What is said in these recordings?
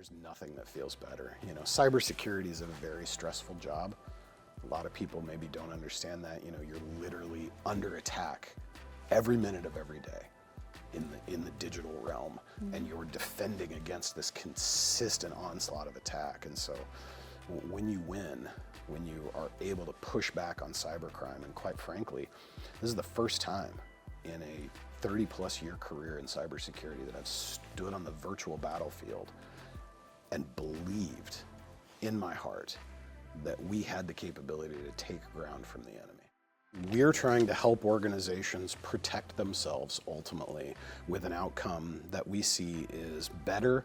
there's nothing that feels better. Cybersecurity is a very stressful job. A lot of people maybe don't understand that. You're literally under attack every minute of every day in the digital realm, and you're defending against this consistent onslaught of attack. And so when you win, when you are able to push back on cybercrime, and quite frankly, this is the first time in a 30-plus year career in cybersecurity that I've stood on the virtual battlefield and believed in my heart that we had the capability to take ground from the enemy. We're trying to help organizations protect themselves ultimately with an outcome that we see is better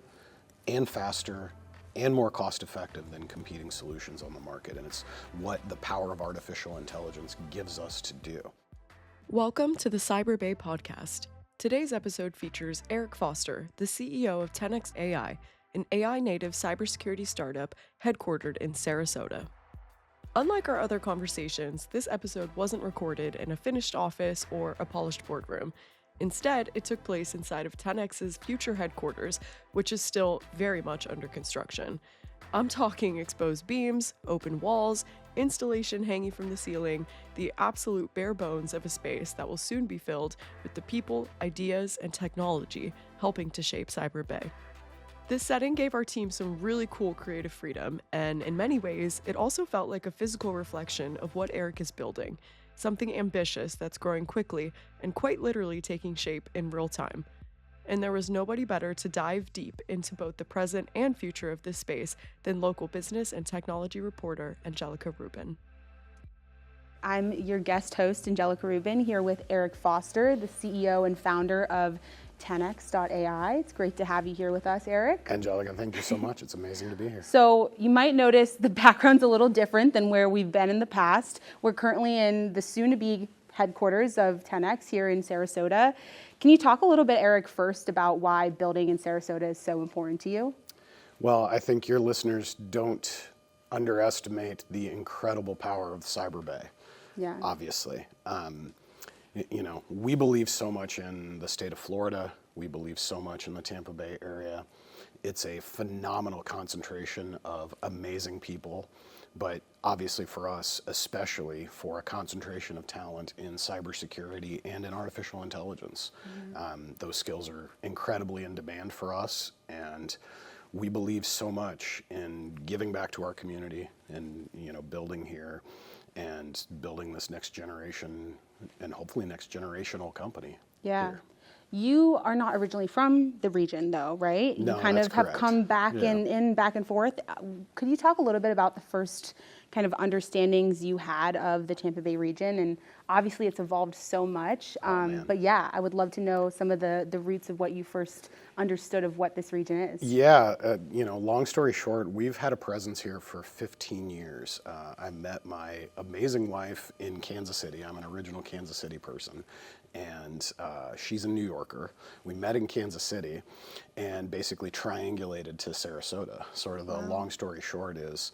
and faster and more cost-effective than competing solutions on the market. And it's what the power of artificial intelligence gives us to do. Welcome to the CyberBay Podcast. Today's episode features Eric Foster, the CEO of TENEX.AI, an AI-native cybersecurity startup headquartered in Sarasota. Unlike our other conversations, this episode wasn't recorded in a finished office or a polished boardroom. Instead, it took place inside of TENEX's future headquarters, which is still very much under construction. I'm talking exposed beams, open walls, installation hanging from the ceiling, the absolute bare bones of a space that will soon be filled with the people, ideas, and technology helping to shape CyberBay. This setting gave our team some really cool creative freedom, and in many ways, it also felt like a physical reflection of what Eric is building, something ambitious that's growing quickly and quite literally taking shape in real time. And there was nobody better to dive deep into both the present and future of this space than local business and technology reporter Anjelica Rubin. I'm your guest host, Anjelica Rubin, here with Eric Foster, the CEO and founder of TENEX.AI. It's great to have you here with us, Eric. Anjelica, thank you so much. It's amazing to be here. So you might notice the background's a little different than where we've been in the past. We're currently in the soon-to-be headquarters of TENEX here in Sarasota. Can you talk a little bit, Eric, first about why building in Sarasota is so important to you? Well, I think your listeners don't underestimate the incredible power of CyberBay. Yeah. Obviously. We believe so much in the state of Florida. We believe so much in the Tampa Bay area. It's a phenomenal concentration of amazing people, but obviously for us, especially for a concentration of talent in cybersecurity and in artificial intelligence. Those skills are incredibly in demand for us, and we believe so much in giving back to our community and building here and building this next generation and hopefully next generational company. Yeah. Here. You are not originally from the region though, right? No, you kind that's of have correct. come back in back and forth. Could you talk a little bit about the first kind of understandings you had of the Tampa Bay region? And obviously it's evolved so much. But yeah, I would love to know some of the roots of what you first understood of what this region is. Yeah, long story short, we've had a presence here for 15 years. I met my amazing wife in Kansas City. I'm an original Kansas City person, and she's a New Yorker. We met in Kansas City and basically triangulated to Sarasota. Sort of the long story short is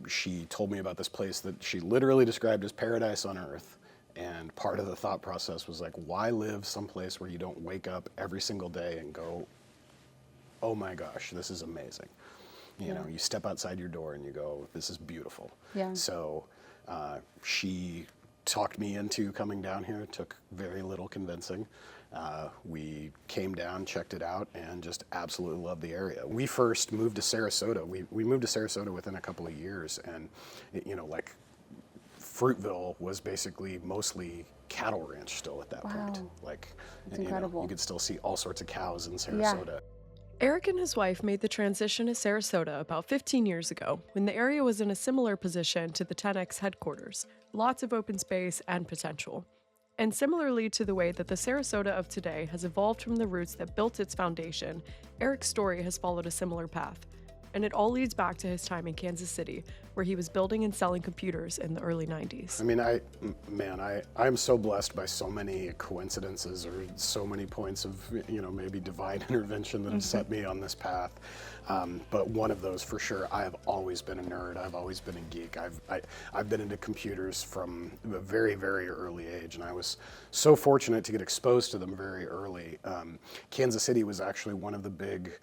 she told me about this place that she literally described as paradise on earth. And part of the thought process was like, why live someplace where you don't wake up every single day and go, oh my gosh, this is amazing. You step outside your door and you go, this is beautiful. Yeah. So she talked me into coming down here. It took very little convincing. We came down, checked it out, and just absolutely loved the area. We first moved to Sarasota. We moved to Sarasota within a couple of years, and Fruitville was basically mostly cattle ranch still at that point. That's incredible. You could still see all sorts of cows in Sarasota. Yeah. Eric and his wife made the transition to Sarasota about 15 years ago, when the area was in a similar position to the TENEX headquarters, lots of open space and potential. And similarly to the way that the Sarasota of today has evolved from the roots that built its foundation, Eric's story has followed a similar path. And it all leads back to his time in Kansas City, where he was building and selling computers in the early 90s. I mean, I'm so blessed by so many coincidences or so many points of, maybe divine intervention that have set me on this path. But one of those for sure, I have always been a nerd. I've always been a geek. I've been into computers from a very, very early age, and I was so fortunate to get exposed to them very early. Kansas City was actually one of the big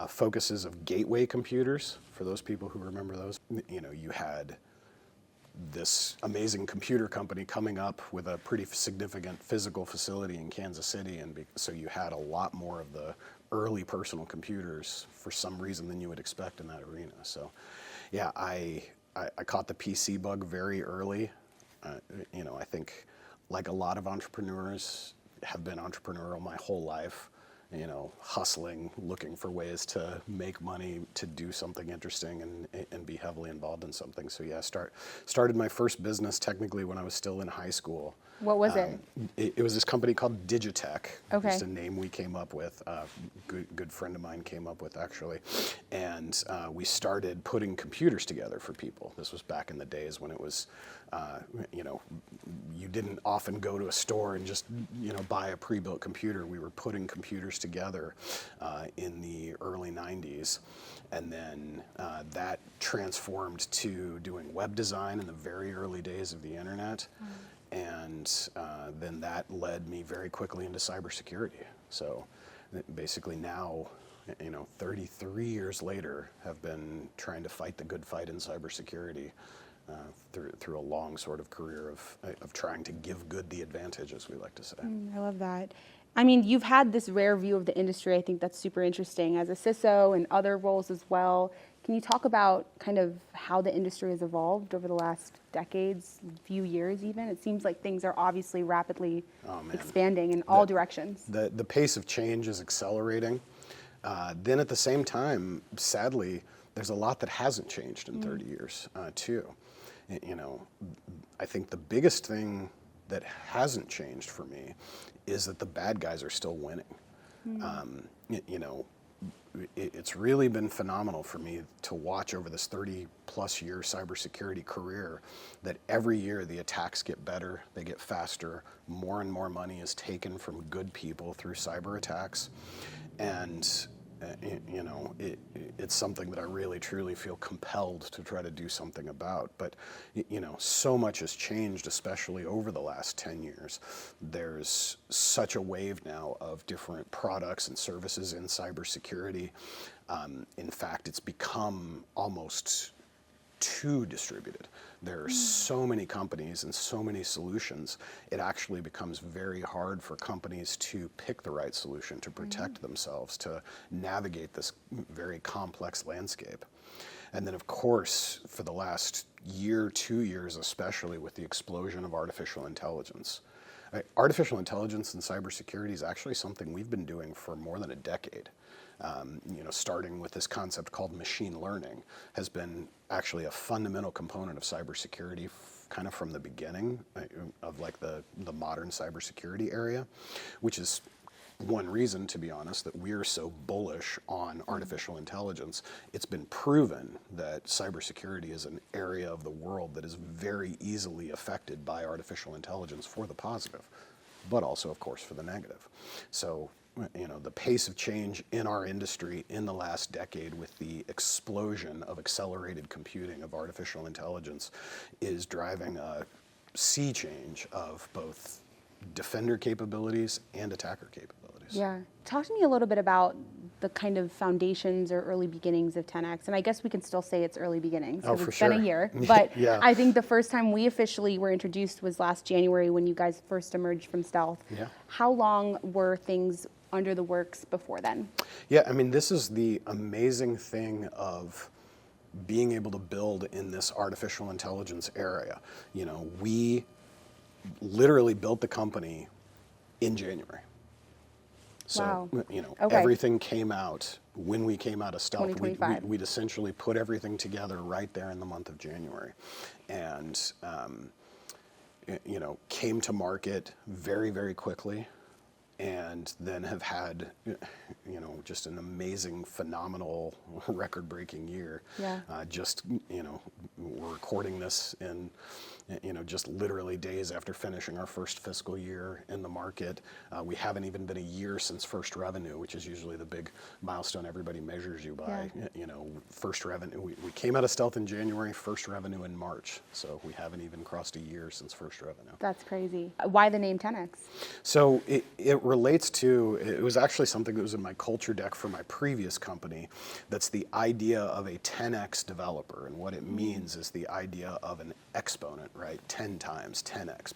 focuses of gateway computers. For those people who remember those, you had this amazing computer company coming up with a pretty significant physical facility in Kansas City, and so you had a lot more of the early personal computers for some reason than you would expect in that arena. So, yeah, I caught the PC bug very early. I think, like a lot of entrepreneurs, have been entrepreneurial my whole life. Hustling, looking for ways to make money, to do something interesting, and be heavily involved in something. So yeah, started my first business technically when I was still in high school. What was it? It was this company called Digitech. Okay. Just a name we came up with. Good friend of mine came up with, actually. And we started putting computers together for people. This was back in the days when it was, you didn't often go to a store and just, buy a pre-built computer. We were putting computers together in the early 90s. And then that transformed to doing web design in the very early days of the internet. And then that led me very quickly into cybersecurity. So basically now, 33 years later, have been trying to fight the good fight in cybersecurity through a long sort of career of trying to give good the advantage, as we like to say. I love that. I mean, you've had this rare view of the industry. I think that's super interesting as a CISO and other roles as well. Can you talk about kind of how the industry has evolved over the last decades, few years even? It seems like things are obviously rapidly expanding in all directions. The pace of change is accelerating. Then at the same time, sadly, there's a lot that hasn't changed in 30 years too. I think the biggest thing that hasn't changed for me is that the bad guys are still winning. It's really been phenomenal for me to watch over this 30-plus year cybersecurity career that every year the attacks get better, they get faster, more and more money is taken from good people through cyber attacks. And it's something that I really truly feel compelled to try to do something about. But so much has changed, especially over the last 10 years. There's such a wave now of different products and services in cybersecurity. In fact, it's become almost too distributed. There are so many companies and so many solutions, it actually becomes very hard for companies to pick the right solution to protect themselves, to navigate this very complex landscape. And then, of course, for the last year, 2 years especially, with the explosion of artificial intelligence. Artificial intelligence and cybersecurity is actually something we've been doing for more than a decade. Starting with this concept called machine learning has been actually a fundamental component of cybersecurity kind of from the beginning of like the modern cybersecurity area, which is one reason, to be honest, that we're so bullish on artificial intelligence. It's been proven that cybersecurity is an area of the world that is very easily affected by artificial intelligence for the positive, but also, of course, for the negative. So, the pace of change in our industry in the last decade with the explosion of accelerated computing of artificial intelligence is driving a sea change of both defender capabilities and attacker capabilities. Yeah. Talk to me a little bit about the kind of foundations or early beginnings of TENEX. And I guess we can still say it's early beginnings because it's been a year. But yeah. I think the first time we officially were introduced was last January when you guys first emerged from stealth. Yeah. How long were things under the works before then? Yeah, I mean, this is the amazing thing of being able to build in this artificial intelligence area. We literally built the company in January. So, wow. Everything came out when we came out of stealth. We'd essentially put everything together right there in the month of January. And, came to market very, very quickly. And then have had, just an amazing, phenomenal, record-breaking year. Yeah. Just, we're recording this in, just literally days after finishing our first fiscal year in the market. We haven't even been a year since first revenue, which is usually the big milestone everybody measures you by. Yeah. First revenue, we came out of stealth in January, first revenue in March. So we haven't even crossed a year since first revenue. That's crazy. Why the name 10X? So it relates to, it was actually something that was in my culture deck for my previous company. That's the idea of a 10X developer. And what it means is the idea of an exponent, right? 10 times, 10X.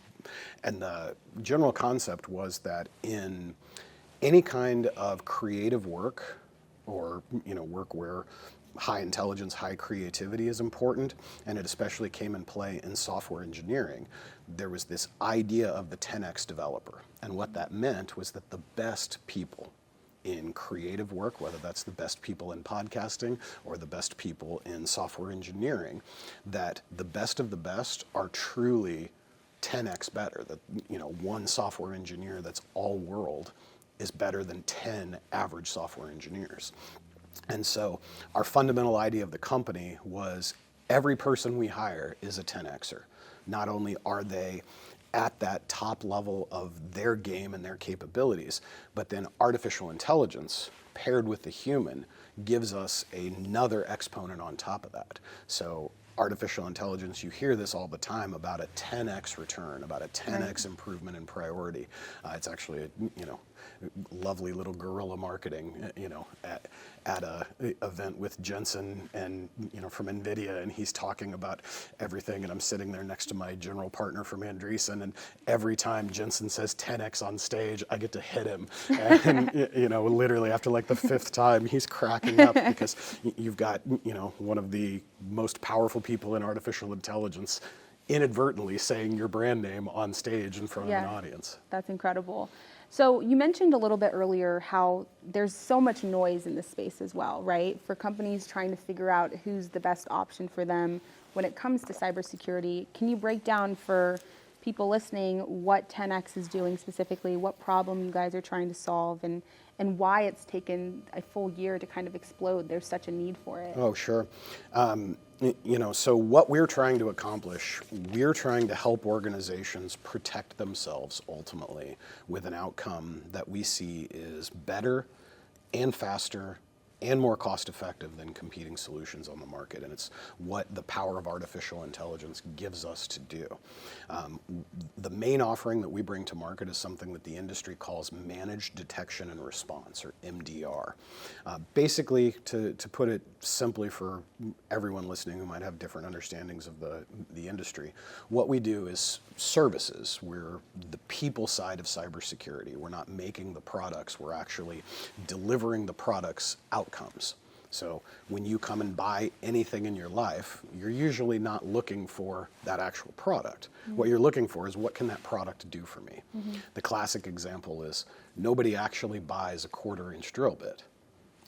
And the general concept was that in any kind of creative work, or work where high intelligence, high creativity is important, and it especially came in play in software engineering, there was this idea of the 10X developer. And what that meant was that the best people in creative work, whether that's the best people in podcasting or the best people in software engineering, that the best of the best are truly 10X better. That one software engineer that's all world is better than 10 average software engineers. And so our fundamental idea of the company was every person we hire is a 10Xer. Not only are they at that top level of their game and their capabilities, but then artificial intelligence paired with the human gives us another exponent on top of that. So artificial intelligence, you hear this all the time about a 10X return, about a 10X improvement in priority. It's actually a, lovely little guerrilla marketing, at a event with Jensen and, from NVIDIA, and he's talking about everything, and I'm sitting there next to my general partner from Andreessen, and every time Jensen says 10X on stage, I get to hit him. And, literally after like the fifth time, he's cracking up because you've got, one of the most powerful people in artificial intelligence inadvertently saying your brand name on stage in front of an audience. That's incredible. So you mentioned a little bit earlier how there's so much noise in this space as well, right? For companies trying to figure out who's the best option for them when it comes to cybersecurity. Can you break down for people listening what 10X is doing specifically, what problem you guys are trying to solve, and why it's taken a full year to kind of explode? There's such a need for it. Oh, sure. So what we're trying to accomplish, we're trying to help organizations protect themselves ultimately with an outcome that we see is better and faster and more cost-effective than competing solutions on the market. And it's what the power of artificial intelligence gives us to do. The main offering that we bring to market is something that the industry calls managed detection and response, or MDR. Basically, to put it simply for everyone listening who might have different understandings of the industry, what we do is services. We're the people side of cybersecurity. We're not making the products, we're actually delivering the products outcomes. So when you come and buy anything in your life, you're usually not looking for that actual product. Mm-hmm. What you're looking for is, what can that product do for me? Mm-hmm. The classic example is, nobody actually buys a 1/4-inch drill bit.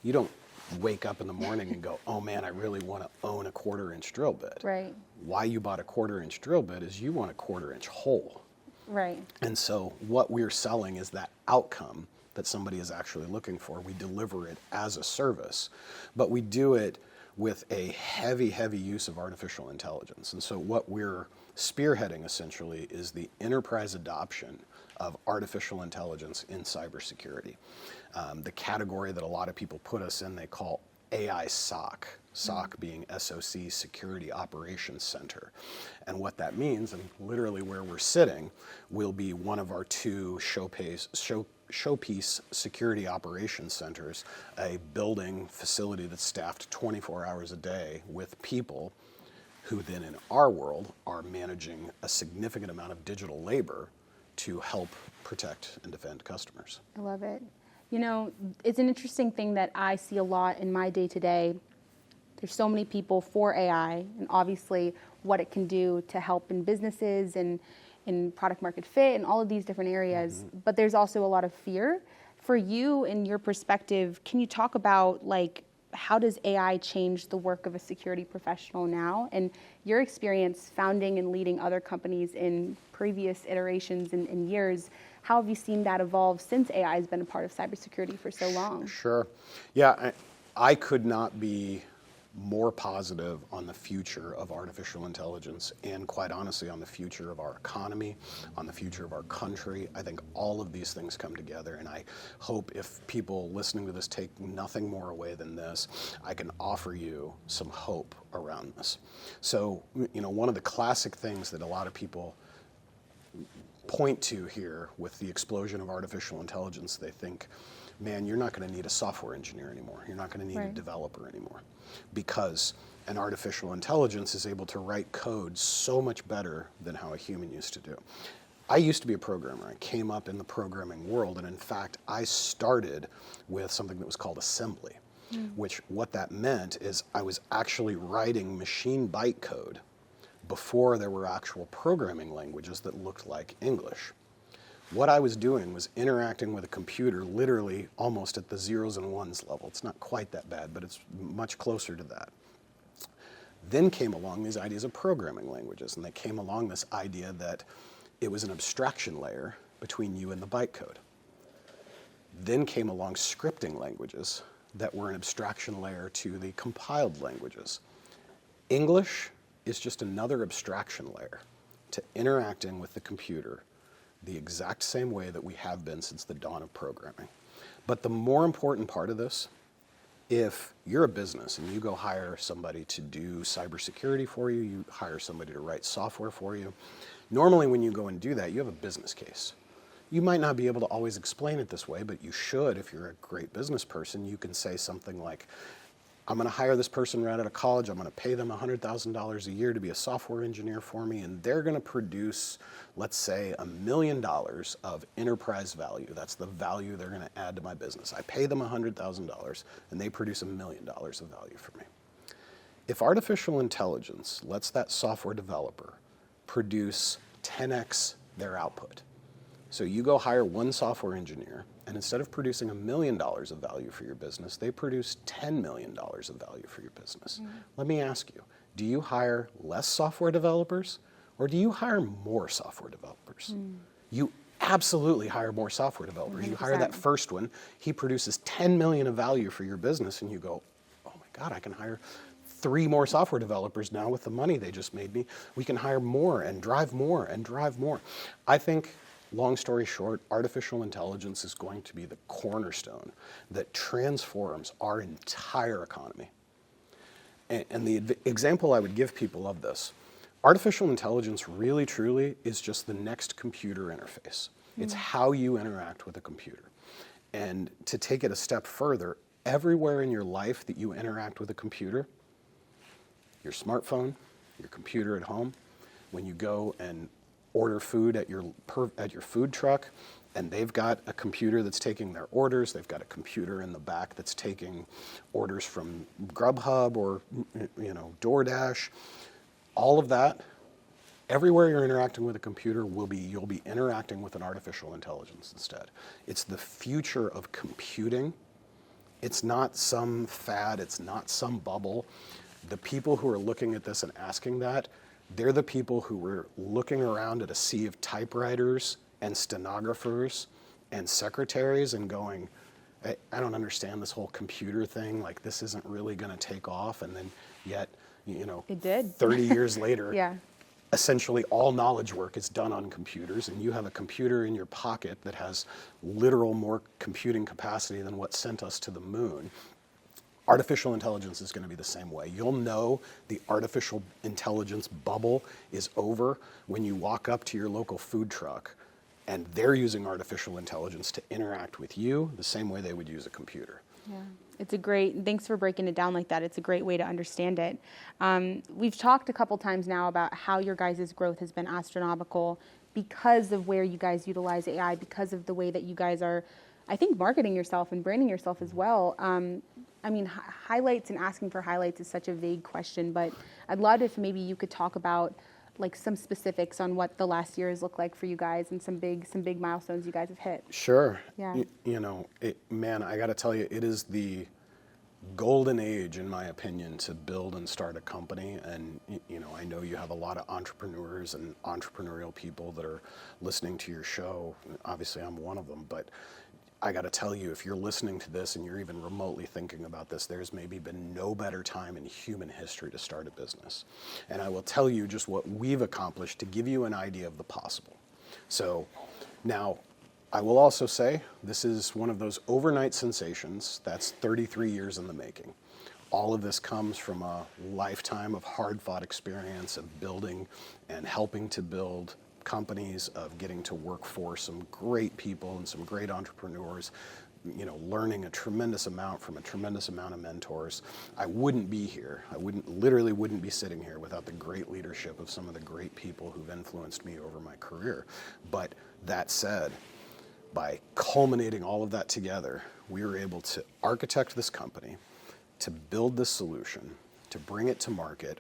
You don't wake up in the morning and go, oh man, I really want to own a 1/4-inch drill bit. Right. Why you bought a 1/4-inch drill bit is you want a 1/4-inch hole. Right. And so what we're selling is that outcome that somebody is actually looking for. We deliver it as a service, but we do it with a heavy, heavy use of artificial intelligence. And so what we're spearheading essentially is the enterprise adoption of artificial intelligence in cybersecurity. The category that a lot of people put us in, they call AI SOC. SOC being SOC, Security Operations Center. And what that means, and literally where we're sitting, will be one of our 2 showpiece security operations centers, a building facility that's staffed 24 hours a day with people who then in our world are managing a significant amount of digital labor to help protect and defend customers. I love it. It's an interesting thing that I see a lot in my day-to-day. There's so many people for AI, and obviously what it can do to help in businesses and in product market fit and all of these different areas. Mm-hmm. But there's also a lot of fear. For you, in your perspective, can you talk about how does AI change the work of a security professional now? And your experience founding and leading other companies in previous iterations and years, how have you seen that evolve since AI has been a part of cybersecurity for so long? Sure. Yeah, I could not be more positive on the future of artificial intelligence and, quite honestly, on the future of our economy, on the future of our country. I think all of these things come together, and I hope if people listening to this take nothing more away than this, I can offer you some hope around this. So, one of the classic things that a lot of people point to here with the explosion of artificial intelligence, they think, man, you're not going to need a software engineer anymore. You're not going to need a developer anymore, because an artificial intelligence is able to write code so much better than how a human used to do. I used to be a programmer. I came up in the programming world, and in fact, I started with something that was called assembly, which what that meant is I was actually writing machine bytecode before there were actual programming languages that looked like English. What I was doing was interacting with a computer literally almost at the zeros and ones level. It's not quite that bad, but it's much closer to that. Then came along these ideas of programming languages, and they came along this idea that it was an abstraction layer between you and the bytecode. Then came along scripting languages that were an abstraction layer to the compiled languages. English is just another abstraction layer to interacting with the computer the exact same way that we have been since the dawn of programming. But the more important part of this, if you're a business and you go hire somebody to do cybersecurity for you, you hire somebody to write software for you, normally when you go and do that, you have a business case. You might not be able to always explain it this way, but you should. If you're a great business person, you can say something like, I'm going to hire this person right out of college. I'm going to pay them $100,000 a year to be a software engineer for me, and they're going to produce, let's say, $1 million of enterprise value. That's the value they're going to add to my business. I pay them $100,000, and they produce $1 million of value for me. If artificial intelligence lets that software developer produce 10x their output, so you go hire one software engineer, and instead of producing $1 million of value for your business, they produce $10 million of value for your business. Let me ask you, do you hire less software developers, or do you hire more software developers? You absolutely hire more software developers. 100%. You hire that first one, he produces 10 million of value for your business, and you go, oh my God, I can hire 3 more software developers now with the money they just made me. We can hire more and drive more and drive more. I think, long story short, artificial intelligence is going to be the cornerstone that transforms our entire economy. And the example I would give people of this, artificial intelligence really truly is just the next computer interface. It's how you interact with a computer. And to take it a step further, everywhere in your life that you interact with a computer, your smartphone, your computer at home, when you go and order food at your food truck, and they've got a computer that's taking their orders, they've got a computer in the back that's taking orders from Grubhub or DoorDash, all of that, everywhere you're interacting with a computer you'll be interacting with an artificial intelligence instead. It's the future of computing. It's not some fad, it's not some bubble. The people who are looking at this and asking that, they're the people who were looking around at a sea of typewriters and stenographers and secretaries and going, I don't understand this whole computer thing. Like, this isn't really going to take off. And then yet, it did. 30 years later, Yeah. essentially all knowledge work is done on computers, and you have a computer in your pocket that has literal more computing capacity than what sent us to the moon. Artificial intelligence is going to be the same way. You'll know the artificial intelligence bubble is over when you walk up to your local food truck and they're using artificial intelligence to interact with you the same way they would use a computer. Yeah, thanks for breaking it down like that. It's a great way to understand it. We've talked a couple times now about how your guys' growth has been astronomical because of where you guys utilize AI, because of the way that you guys are, I think, marketing yourself and branding yourself as well. Highlights and asking for highlights is such a vague question, but I'd love if maybe you could talk about like some specifics on what the last year has looked like for you guys and some big milestones you guys have hit. Sure. Yeah. I got to tell you, it is the golden age, in my opinion, to build and start a company. And, I know you have a lot of entrepreneurs and entrepreneurial people that are listening to your show. Obviously, I'm one of them, but I got to tell you, if you're listening to this and you're even remotely thinking about this, there's maybe been no better time in human history to start a business. And I will tell you just what we've accomplished to give you an idea of the possible. So now, I will also say this is one of those overnight sensations that's 33 years in the making. All of this comes from a lifetime of hard-fought experience of building and helping to build companies, of getting to work for some great people and some great entrepreneurs, learning a tremendous amount from a tremendous amount of mentors. I wouldn't be here. I literally wouldn't be sitting here without the great leadership of some of the great people who've influenced me over my career. But that said, by culminating all of that together, we were able to architect this company, to build this solution, to bring it to market.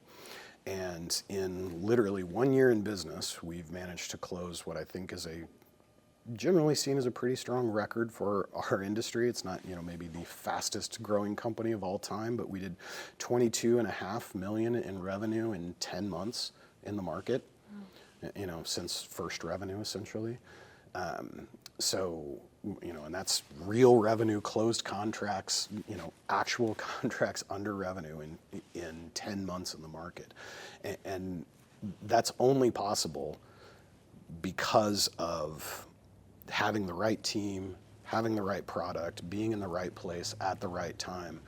And in literally 1 year in business, we've managed to close what I think is generally seen as a pretty strong record for our industry. It's not, maybe the fastest growing company of all time, but we did $22.5 million in revenue in 10 months in the market, since first revenue essentially. And that's real revenue, closed contracts, actual contracts under revenue in 10 months in the market. And that's only possible because of having the right team, having the right product, being in the right place at the right time.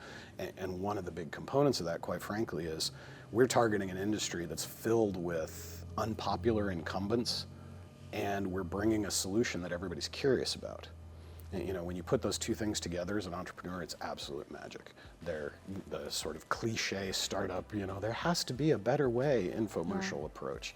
And one of the big components of that, quite frankly, is we're targeting an industry that's filled with unpopular incumbents, and we're bringing a solution that everybody's curious about. And, when you put those two things together as an entrepreneur, it's absolute magic. They're the sort of cliche startup, there has to be a better way infomercial approach.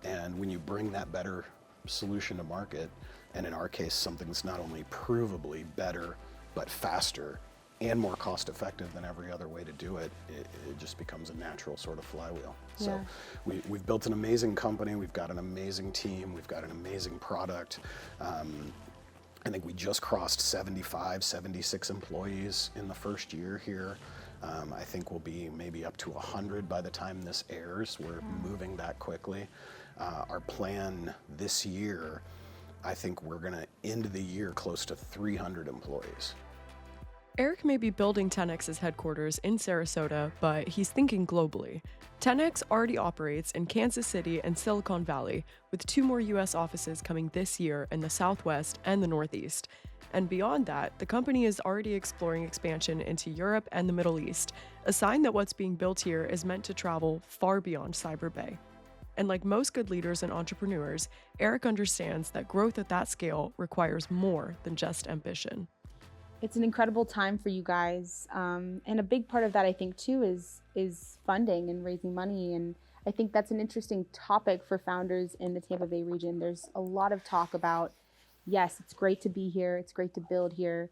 And when you bring that better solution to market, and in our case, something that's not only provably better, but faster and more cost effective than every other way to do it, it just becomes a natural sort of flywheel. Yeah. So we've built an amazing company, we've got an amazing team, we've got an amazing product. I think we just crossed 76 employees in the first year here. I think we'll be maybe up to 100 by the time this airs. We're moving that quickly. Our plan this year, I think we're going to end the year close to 300 employees. Eric may be building TENEX's headquarters in Sarasota, but he's thinking globally. TENEX already operates in Kansas City and Silicon Valley, with 2 more U.S. offices coming this year in the Southwest and the Northeast. And beyond that, the company is already exploring expansion into Europe and the Middle East, a sign that what's being built here is meant to travel far beyond CyberBay. And like most good leaders and entrepreneurs, Eric understands that growth at that scale requires more than just ambition. It's an incredible time for you guys. And a big part of that, I think, too, is funding and raising money. And I think that's an interesting topic for founders in the Tampa Bay region. There's a lot of talk about, yes, it's great to be here, it's great to build here,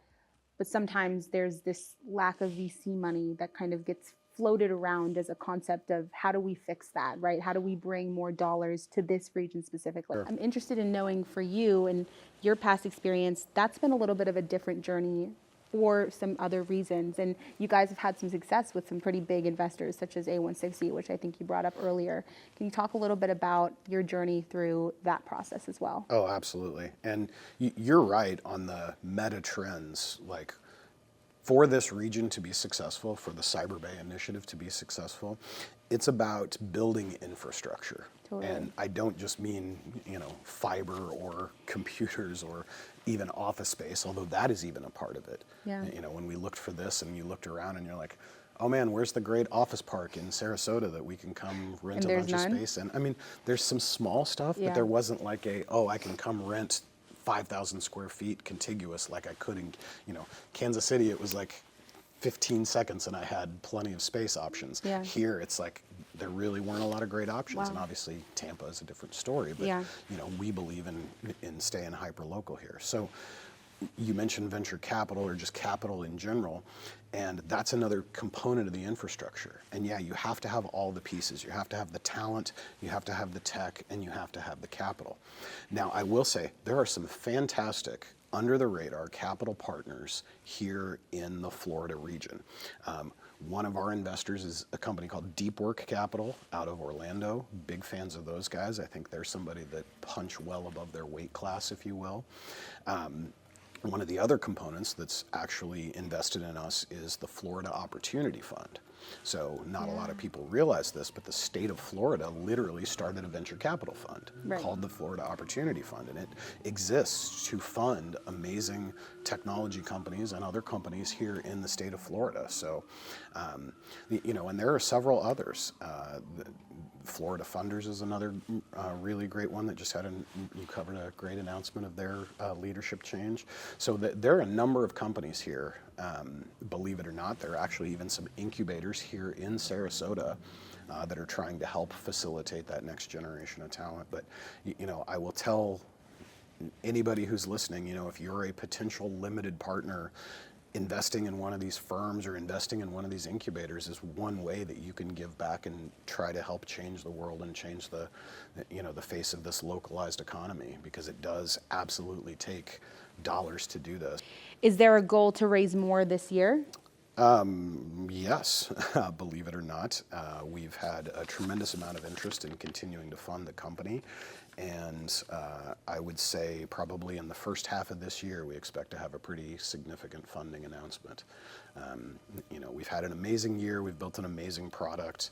but sometimes there's this lack of VC money that kind of gets floated around as a concept of how do we fix that, right? How do we bring more dollars to this region specifically? Sure. I'm interested in knowing for you and your past experience, that's been a little bit of a different journey for some other reasons. And you guys have had some success with some pretty big investors such as A160, which I think you brought up earlier. Can you talk a little bit about your journey through that process as well? Oh, absolutely. And you're right on the meta trends, like for this region to be successful, for the CyberBay initiative to be successful, it's about building infrastructure. Totally. And I don't just mean, fiber or computers or even office space, although that is even a part of it. Yeah. When we looked for this and you looked around and you're like, oh man, where's the great office park in Sarasota that we can come rent a bunch of space? And I mean, there's some small stuff, but there wasn't like I can come rent 5,000 square feet contiguous like I could in, Kansas City. It was like 15 seconds and I had plenty of space options. Yeah. Here it's like there really weren't a lot of great options. Wow. And obviously Tampa is a different story, but we believe in staying hyper local here. So you mentioned venture capital or just capital in general, and that's another component of the infrastructure. And yeah, you have to have all the pieces. You have to have the talent, you have to have the tech, and you have to have the capital. Now, I will say there are some fantastic under the radar capital partners here in the Florida region. One of our investors is a company called Deep Work Capital out of Orlando. Big fans of those guys. I think they're somebody that punch well above their weight class, if you will. One of the other components that's actually invested in us is the Florida Opportunity Fund. So not a lot of people realize this, but the state of Florida literally started a venture capital fund called the Florida Opportunity Fund, and it exists to fund amazing technology companies and other companies here in the state of Florida. So, and there are several others. Florida Funders is another really great one that just had you covered a great announcement of their leadership change. So there are a number of companies here. Believe it or not, there are actually even some incubators here in Sarasota that are trying to help facilitate that next generation of talent. But, I will tell anybody who's listening, if you're a potential limited partner, investing in one of these firms or investing in one of these incubators is one way that you can give back and try to help change the world and change the face of this localized economy, because it does absolutely take dollars to do this. Is there a goal to raise more this year? Yes, believe it or not. We've had a tremendous amount of interest in continuing to fund the company. And I would say probably in the first half of this year, we expect to have a pretty significant funding announcement. We've had an amazing year. We've built an amazing product.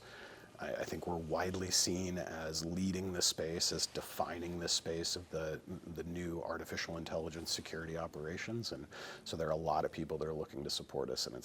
I think we're widely seen as leading this space, as defining this space of the new artificial intelligence security operations. And so there are a lot of people that are looking to support us, and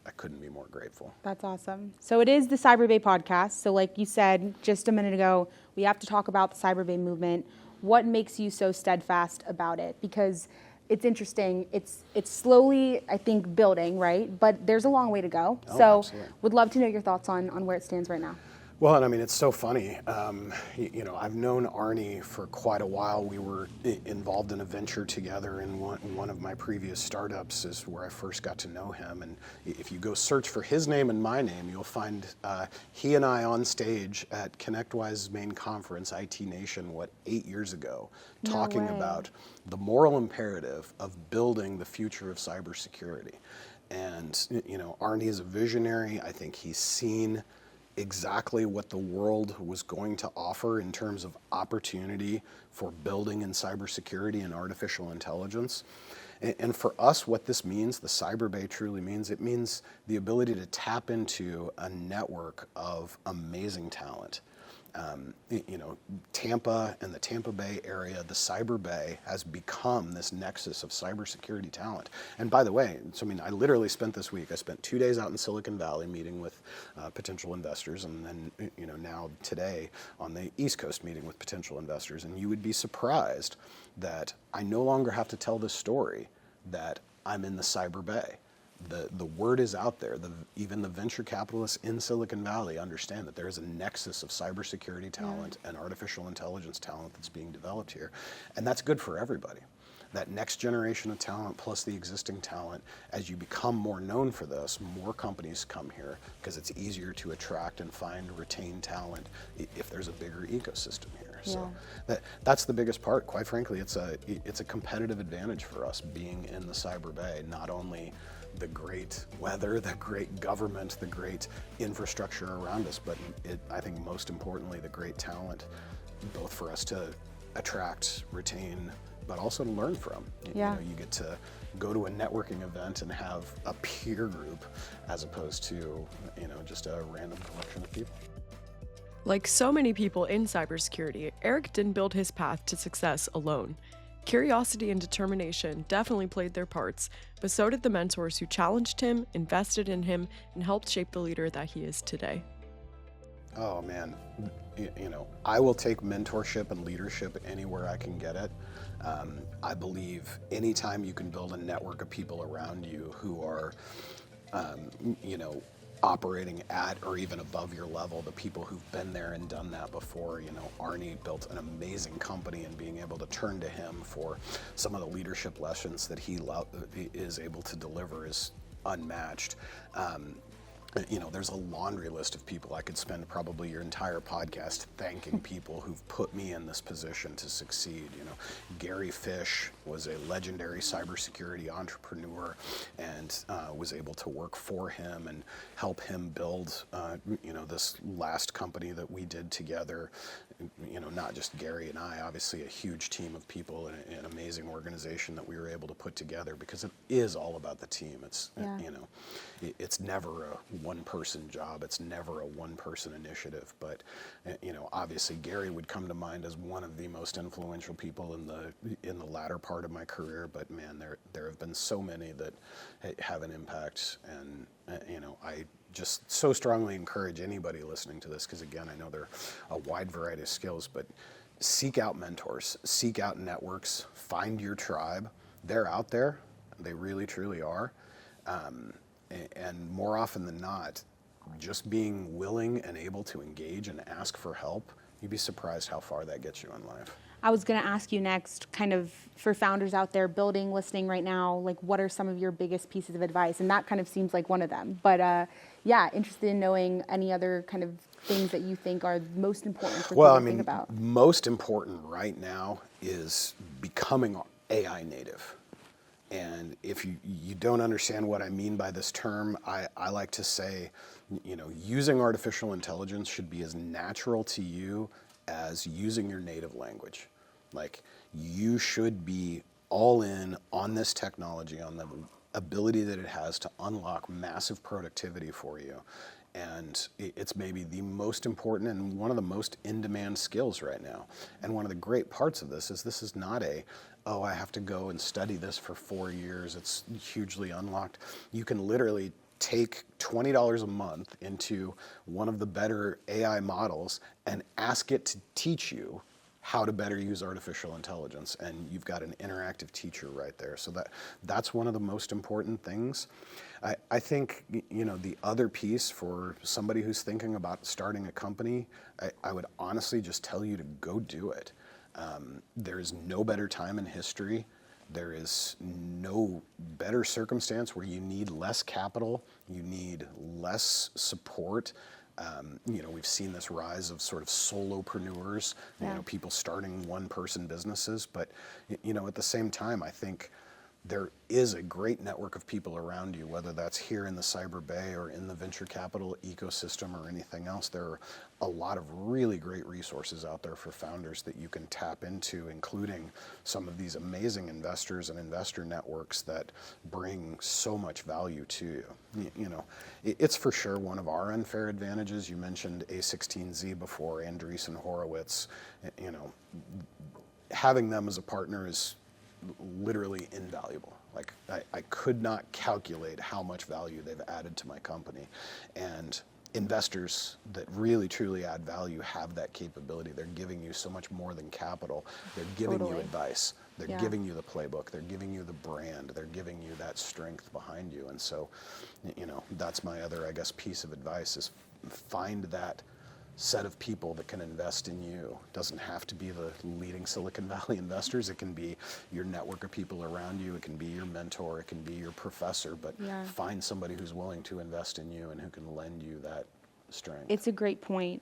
I couldn't be more grateful. That's awesome. So it is the CyberBay Podcast. So like you said just a minute ago, we have to talk about the CyberBay movement. What makes you so steadfast about it? Because it's interesting. It's slowly, I think, building, right? But there's a long way to go. So absolutely. Would love to know your thoughts on where it stands right now. Well, and I mean, it's so funny. I've known Arnie for quite a while. We were involved in a venture together in one of my previous startups is where I first got to know him. And if you go search for his name and my name, you'll find he and I on stage at ConnectWise's main conference, IT Nation, 8 years ago, talking about the moral imperative of building the future of cybersecurity. And, Arnie is a visionary. I think he's seen exactly what the world was going to offer in terms of opportunity for building in cybersecurity and artificial intelligence. And for us, what this means, the CyberBay truly means, it means the ability to tap into a network of amazing talent. Tampa and the Tampa Bay area, the CyberBay has become this nexus of cybersecurity talent. And by the way, I literally spent this week, I spent 2 days out in Silicon Valley meeting with potential investors, and then, now today on the East Coast meeting with potential investors. And you would be surprised that I no longer have to tell this story that I'm in the CyberBay. The word is out there. Even the venture capitalists in Silicon Valley understand that there is a nexus of cybersecurity talent and artificial intelligence talent that's being developed here. And that's good for everybody. That next generation of talent plus the existing talent, as you become more known for this, more companies come here because it's easier to attract and find, retain talent if there's a bigger ecosystem here. Yeah. So that's the biggest part. Quite frankly, it's a competitive advantage for us being in the CyberBay, not only the great weather, the great government, the great infrastructure around us, but I think most importantly, the great talent, both for us to attract, retain, but also to learn from. You get to go to a networking event and have a peer group as opposed to, just a random collection of people. Like so many people in cybersecurity, Eric didn't build his path to success alone. Curiosity and determination definitely played their parts, but so did the mentors who challenged him, invested in him, and helped shape the leader that he is today. Oh man, I will take mentorship and leadership anywhere I can get it. I believe anytime you can build a network of people around you who are, operating at or even above your level, the people who've been there and done that before. Arnie built an amazing company, and being able to turn to him for some of the leadership lessons that he is able to deliver is unmatched. There's a laundry list of people. I could spend probably your entire podcast thanking people who've put me in this position to succeed. Gary Fish was a legendary cybersecurity entrepreneur, and was able to work for him and help him build, this last company that we did together. Not just Gary and I, obviously a huge team of people and an amazing organization that we were able to put together, because it is all about the team. It's, it's never a one-person job. It's never a one-person initiative. But, obviously Gary would come to mind as one of the most influential people in the latter part of my career. But man, there have been so many that have an impact, and I just so strongly encourage anybody listening to this, because again, I know there are a wide variety of skills, but seek out mentors, seek out networks, find your tribe. They're out there. They really, truly are. And more often than not, just being willing and able to engage and ask for help, you'd be surprised how far that gets you in life. I was going to ask you next, kind of for founders out there building, listening right now, like what are some of your biggest pieces of advice? And that kind of seems like one of them. But interested in knowing any other kind of things that you think are most important for people to think about. Most important right now is becoming AI native. And if you don't understand what I mean by this term, I like to say, using artificial intelligence should be as natural to you as using your native language. Like, you should be all in on this technology, on the ability that it has to unlock massive productivity for you. And it's maybe the most important and one of the most in-demand skills right now. And one of the great parts of this is not I have to go and study this for 4 years. It's hugely unlocked. You can literally take $20 a month into one of the better AI models and ask it to teach you how to better use artificial intelligence, and you've got an interactive teacher right there. So that's one of the most important things. I think, the other piece for somebody who's thinking about starting a company, I would honestly just tell you to go do it. There is no better time in history. There is no better circumstance where you need less capital, you need less support. We've seen this rise of sort of solopreneurs, people starting one-person businesses. But, at the same time, I think there is a great network of people around you, whether that's here in the CyberBay or in the venture capital ecosystem or anything else. There are a lot of really great resources out there for founders that you can tap into, including some of these amazing investors and investor networks that bring so much value to you. It's for sure one of our unfair advantages. You mentioned A16Z before, Andreessen Horowitz. Having them as a partner is literally invaluable. Like, I could not calculate how much value they've added to my company. And investors that really truly add value have that capability. They're giving you so much more than capital. They're giving you advice. They're giving you the playbook. They're giving you the brand. They're giving you that strength behind you. And so, that's my other, I guess, piece of advice is find that set of people that can invest in you. It doesn't have to be the leading Silicon Valley investors. It can be your network of people around you. It can be your mentor. It can be your professor. But find somebody who's willing to invest in you and who can lend you that strength. It's a great point.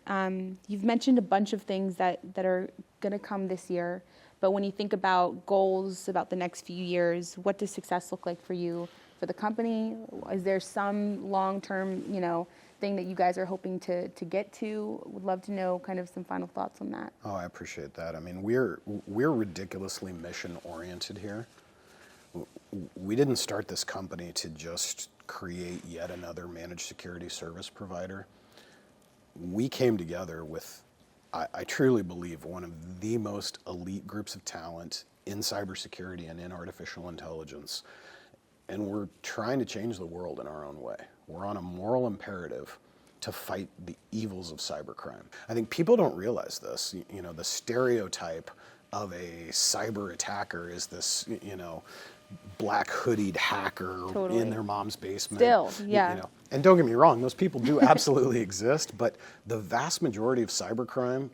You've mentioned a bunch of things that are going to come this year. But when you think about goals about the next few years, what does success look like for you, for the company? Is there some long-term, thing that you guys are hoping to get to? Would love to know kind of some final thoughts on that. Oh, I appreciate that. I mean, we're ridiculously mission-oriented here. We didn't start this company to just create yet another managed security service provider. We came together with, I truly believe, one of the most elite groups of talent in cybersecurity and in artificial intelligence. And we're trying to change the world in our own way. We're on a moral imperative to fight the evils of cybercrime. I think people don't realize this. The stereotype of a cyber attacker is this, black hoodied hacker in their mom's basement. Still, yeah. And don't get me wrong, those people do absolutely exist, but the vast majority of cybercrime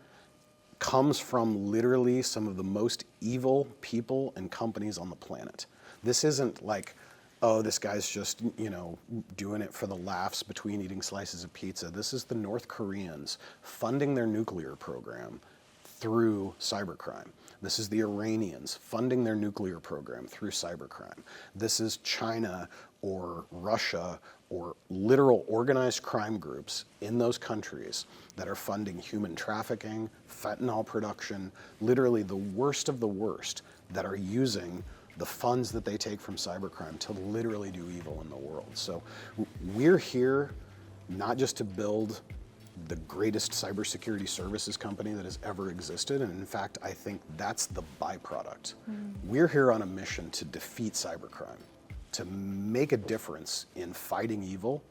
comes from literally some of the most evil people and companies on the planet. This isn't like oh, this guy's just, doing it for the laughs between eating slices of pizza. This is the North Koreans funding their nuclear program through cybercrime. This is the Iranians funding their nuclear program through cybercrime. This is China or Russia or literal organized crime groups in those countries that are funding human trafficking, fentanyl production, literally the worst of the worst, that are using the funds that they take from cybercrime to literally do evil in the world. So we're here not just to build the greatest cybersecurity services company that has ever existed, and in fact, I think that's the byproduct. We're here on a mission to defeat cybercrime, to make a difference in fighting evil,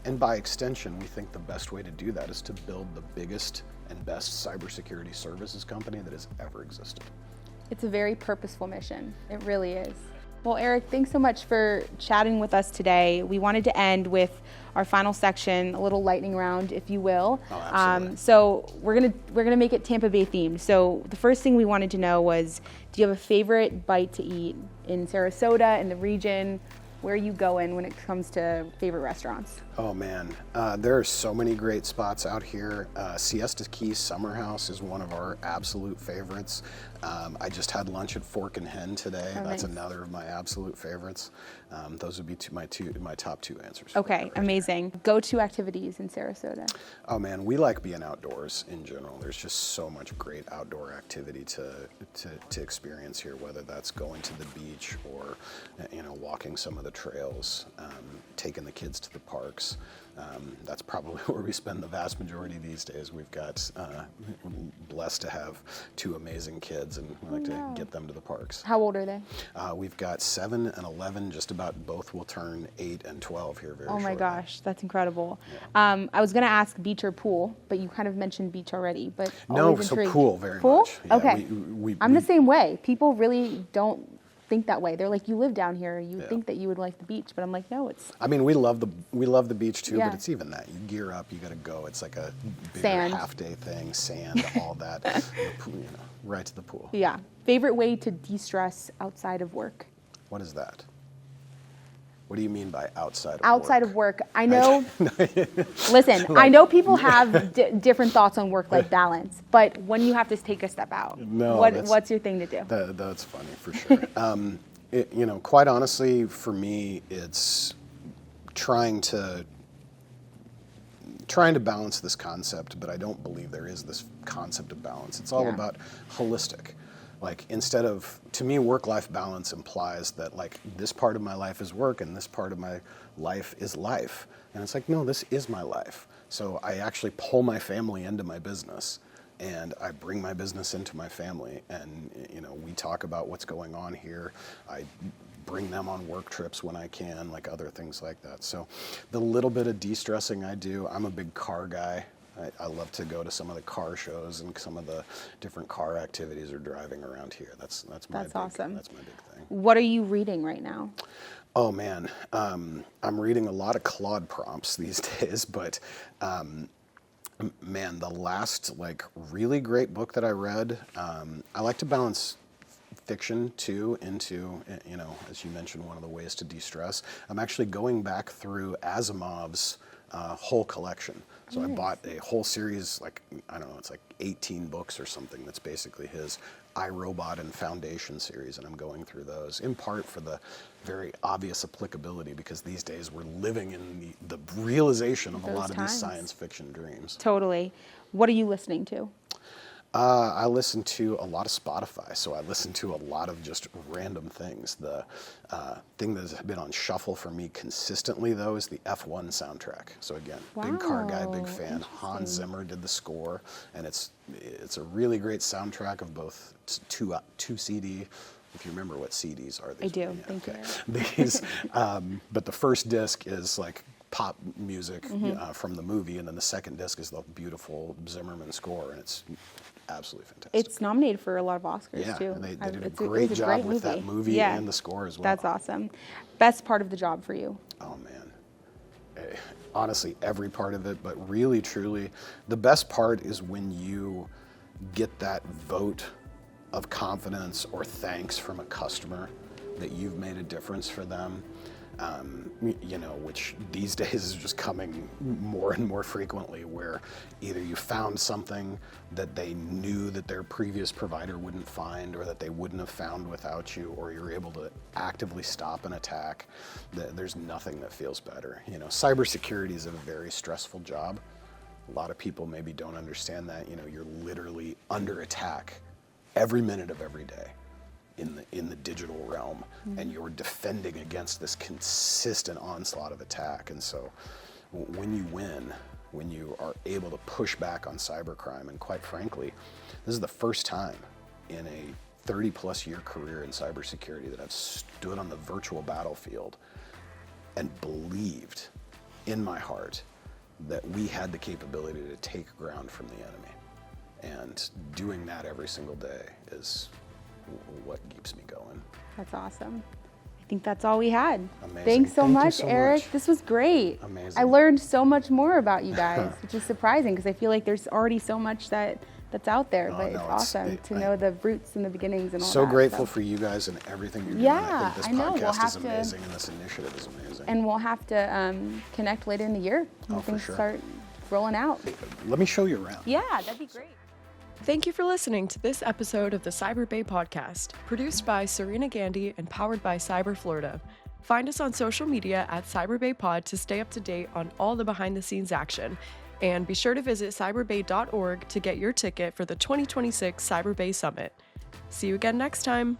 and by extension, we think the best way to do that is to build the biggest and best cybersecurity services company that has ever existed. It's a very purposeful mission. It really is. Well, Eric, thanks so much for chatting with us today. We wanted to end with our final section, a little lightning round, if you will. Oh, absolutely. So we're gonna make it Tampa Bay themed. So the first thing we wanted to know was, do you have a favorite bite to eat in Sarasota, in the region? Where are you going when it comes to favorite restaurants? Oh man, there are so many great spots out here. Siesta Key Summer House is one of our absolute favorites. I just had lunch at Fork and Hen today. Oh, That's nice. another of my absolute favorites. Those would be my top two answers. Okay, amazing. Go-to activities in Sarasota. Oh man, we like being outdoors in general. There's just so much great outdoor activity to experience here, whether that's going to the beach or walking some of the trails, taking the kids to the parks. That's probably where we spend the vast majority these days. We've got blessed to have two amazing kids, and we like to get them to the parks. How old are they? We've got 7 and 11. Just about both will turn 8 and 12 here very shortly. Oh my gosh, that's incredible. I was going to ask beach or pool, but you kind of mentioned beach already. But No, always so intrigued. pool very Pool? much. Yeah, Okay. I'm the same way. People really don't think that way. They're like, you live down here, you think that you would like the beach, but I'm like, no, it's I mean, we love the beach too, Yeah. but it's even that. You gear up, you got to go. It's like a bigger Sand. half-day thing, sand, all that. The pool, right to the pool. yeah. Favorite way to de-stress outside of work? What is that? What do you mean by outside of Outside work? of work, I know. Listen, I know people have different thoughts on work-life balance, but when you have to take a step out, No, what's your thing to do? That's funny for sure. Quite honestly, for me, it's trying to balance this concept, but I don't believe there is this concept of balance. It's all about holistic. Like, instead of, to me, work-life balance implies that, like, this part of my life is work and this part of my life is life. And it's like, no, this is my life. So I actually pull my family into my business, and I bring my business into my family. And, we talk about what's going on here. I bring them on work trips when I can, like other things like that. So the little bit of de-stressing I do, I'm a big car guy. I love to go to some of the car shows and some of the different car activities or driving around here. That's awesome. That's my big thing. What are you reading right now? Oh man, I'm reading a lot of Claude prompts these days, but man, the last really great book that I read, I like to balance fiction too into, as you mentioned, one of the ways to de-stress. I'm actually going back through Asimov's whole collection. So I bought a whole series, it's 18 books or something. That's basically his iRobot and Foundation series, and I'm going through those in part for the very obvious applicability, because these days we're living in the realization of a lot of these science fiction dreams. Totally. What are you listening to? I listen to a lot of Spotify, so I listen to a lot of just random things. The thing that has been on shuffle for me consistently, though, is the F1 soundtrack. So again, big car guy, big fan. Hans Zimmer did the score, and it's a really great soundtrack of both two CD. If you remember what CDs are. I do. Thank you. These, but the first disc is pop music from the movie, and then the second disc is the beautiful Zimmerman score, and it's absolutely fantastic. It's nominated for a lot of Oscars too. And they did a great job with that movie and the score as well. That's awesome. Best part of the job for you? Oh man, honestly, every part of it, but really, truly, the best part is when you get that vote of confidence or thanks from a customer that you've made a difference for them, which these days is just coming more and more frequently, where either you found something that they knew that their previous provider wouldn't find or that they wouldn't have found without you, or you're able to actively stop an attack. There's nothing that feels better. Cybersecurity is a very stressful job. A lot of people maybe don't understand that. You're literally under attack every minute of every day in the digital realm, and you're defending against this consistent onslaught of attack. And so when you win, when you are able to push back on cybercrime, and quite frankly, this is the first time in a 30-plus year career in cybersecurity that I've stood on the virtual battlefield and believed in my heart that we had the capability to take ground from the enemy. And doing that every single day is what keeps me going. That's awesome. I think that's all we had. Amazing. Thanks so Thank you much, so Eric. much. This was great. Amazing. I learned so much more about you guys, which is surprising because I feel like there's already so much that's out there, but it's awesome to know the roots and the beginnings and all that. So grateful for you guys and everything you're doing. Yeah, I think this I know. We'll podcast have is amazing, and this initiative is amazing. And we'll have to connect later in the year when for things sure. start rolling out. Let me show you around. Yeah, that'd be great. Thank you for listening to this episode of the CyberBay Podcast, produced by Serena Gandy and powered by Cyber Florida. Find us on social media at CyberBay Pod to stay up to date on all the behind-the-scenes action. And be sure to visit cyberbay.org to get your ticket for the 2026 CyberBay Summit. See you again next time.